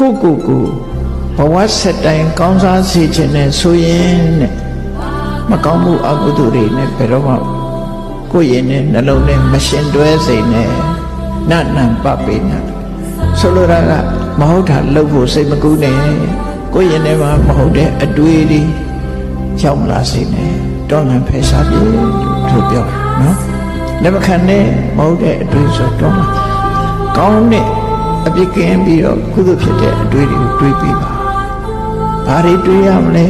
ကိုဘဝဆက်တိုင်းကောင်းစားစေခြင်းနဲ့ဆိုရင်တဲ့မကောင်းမှုအကုသိုလ်တွေနဲ့ဘယ်တော့မှကိုယ်ရင်နဲ့နှလုံးနဲ့မရှင်တွဲစေနဲ့နနံပပိနဆိုလိုတာကမဟုတ်တာလုပ်ဖို့စိတ်မကူးနဲ့ကိုယ်ရင်ထဲမှာမဟုတ်တဲ့အတွေးတွေကြောက်လာစေနဲ့တော်လှန်ဖယ်ရှားပြေသူပြောနော်လက်မခံနဲ့မဟုတ်တဲ့အတွေးဆိုတော့ကောင်းတဲ့အပြစ်ကင်းပြီးတော့ကုသိုလ်ဖြစ်တဲ့အတွေးတွေကိုတွေးပြီးပါဘာတွေတွေးရမလဲ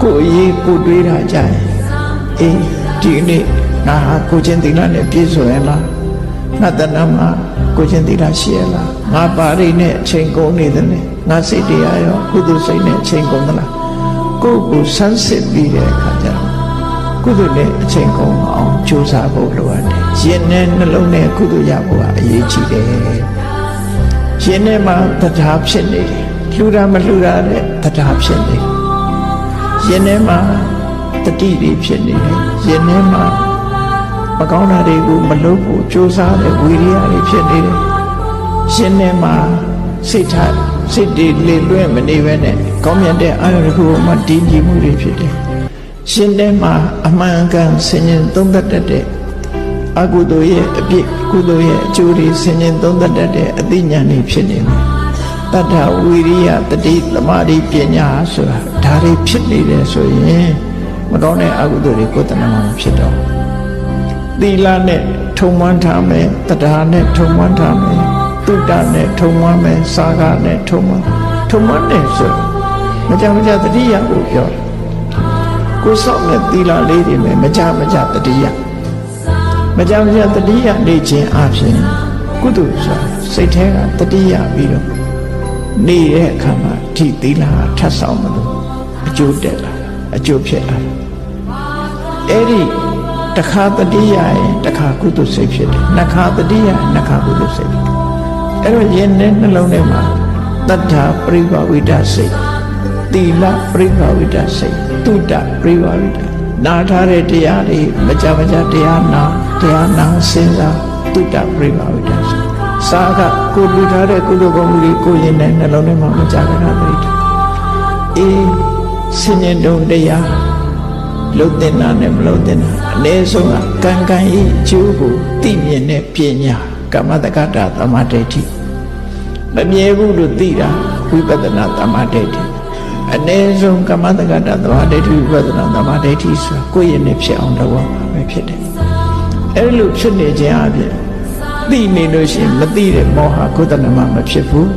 ကိုယ်ရေးကိုတွေးတာကြရင်အေးဒီနေ့ငါဟာကိုချင်းသီလနဲ့ပြည့်စုံရလားငါတဏ္ဍာမှာကိုချင်းသီလရှိရလားငါပါရိနဲ့အချိန်ကုန်နေတယ်လေငါစိတ်တရားရောကုသိုလ်စိတ်နဲ့အချိန်ကုန်သလားကိုယ်ကိုဆန်းစစ်ပြီးတဲ့အခါကျတော့ကုသိုလ်နဲ့အချိန်ကုန်အောင်ကြိုးစားဖို့လိုအပ်တယ်ရင်နဲ့နှလုံးနဲ့ကုသိုလ်ရဖို့ကအရေးကြီးတယ်ရင်ထဲမှာတရားဖြစ်နေတယ်လှူတာမလှူတာတဲ့တရားဖြစ်နေတယ်ရင်ထဲမှာတတိတွေဖြစ်နေတယ်ရင်ထဲမှာမကောင်းတာတွေကိုမလုပ်ဖို့ကြိုးစားတဲ့ဝိရိယတွေဖြစ်နေတယ်ရင်ထဲမှာစိတ်ထားစိတ်တွေလေလွဲ့မနေဘဲနဲ့ကောင်းမြတ်တဲ့အာရုံတစ်ခုမှတည်ကြည်မှုတွေဖြစ်တယ်ရှင်ထဲမှာအမှန်ကန်ဆင်ញင်သုံးသပ်တတ်တဲ့အကုသိုလ်ရဲ့အပြစ်ကုသိုလ်ရဲ့အကျိုးတွေဆင်ញင်သုံးသပ်တတ်တဲ့အသိဉာဏ်တွေဖြစ်နေတယ်တတ္ထဝိရိယတတိသမာဓိပညာဆိုတာဒါတွေဖြစ်နေတယ်ဆိုရင်မကောင်းတဲ့အကုသိုလ်တွေကိုယ်တဏ္ဍာမှာဖြစ်တော့သီလနဲ့ထုံမွမ်းထားမယ်တရားနဲ့ထုံမွမ်းထားမယ်တုဒ္ဒနဲ့ထုံမွမ်းမယ်စာကနဲ့ထုံမွမ်းတယ်ဆိုမကြတတိယကိုပြောကိုယ်စောင့်တဲ့သီလလေးတွေနဲ့မကြတတိယမကြတတိယနေခြင်းအပြင်ကုသိုလ်ဆိုတာစိတ်ထဲကတတိယပြီးတော့နေတဲ့အခါမှာဒီသီလထပ်ဆောင်မလို့အကျိုးတက်လာအကျိုးဖြစ်လာအဲ့ဒီတခါတတိယရင်တခါကုသိုလ်စိတ်ဖြစ်တယ်နှစ်ခါတတိယနှစ်ခါကုသိုလ်စိတ်အဲ့တော့ယင်နဲ့နှလုံးထဲမှာတတ္ထာပရိဘဝိတစိတ်သီလပရိဘဝိတစိတ်တုဒ္ဒပရိဘဝိတနာထားတဲ့တရားတွေမကြတရားနာစဉ်းစားတုဒ္ဒပရိဘဝိတစိတ်စာကကိုလူထားတဲ့ကုသိုလ်ကောင်းမှုတွေကိုယင်နဲ့နှလုံးထဲမှာမကြတာပရိဒအေးစဉ္ញတုံတရားလုံတဲ့နာနဲ့မလုံတဲ့နာအနည်းဆုံးကကံဤအကျိုးကိုသိမြင်တဲ့ပညာကမ္မတက္ကတာသမာဓိဋ္ဌိမမြဲဘူးလို့သိတာဝိပဿနာသမာဓိဋ္ဌိအနည်းဆုံးကမ္မတက္ကတာသမာဓိဋ္ဌိဝိပဿနာသမာဓိဋ္ဌိဆိုကိုယ့်ရဲ့နဲ့ဖြစ်အောင်လုပ်ရမှာပဲဖြစ်တယ်အဲ့လိုဖြစ်နေခြင်းအပြင်သိနေလို့ရှိရင်မသိတဲ့မောဟကုသနာမဖြစ်ဘူး